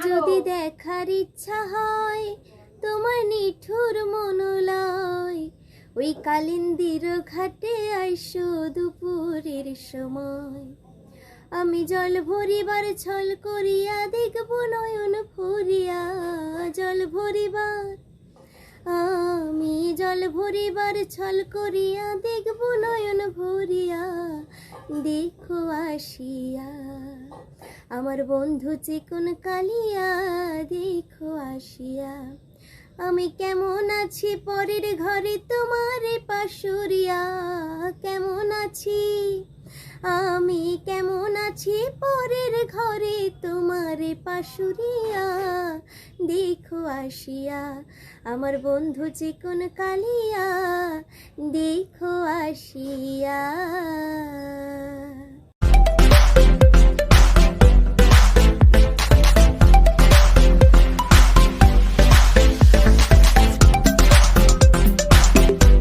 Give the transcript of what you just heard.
যদি দেখার ইচ্ছা হয় তোমার নিঠুর মনোলয়, ওই কালিন্দির ঘাটে আইসো দুপুরের সময়। আমি জল ভরিবার ছল করিয়া দেখব নয়ন ভরিয়া, জল ভরিবার আমি জল ভরিবার ছল করিয়া দেখব নয়ন ভরিয়া, দেখো আসিয়া আমার বন্ধু চিকন কালিয়া, দেখো আসিয়া। আমি কেমন আছি পরের ঘরে তোমারে পাশুরিয়া, কেমন আছি আমি কেমন আছি পরের ঘরে তোমারে পাশুরিয়া, দেখো আসিয়া আমার বন্ধু চিকন কালিয়া, দেখো আসিয়া।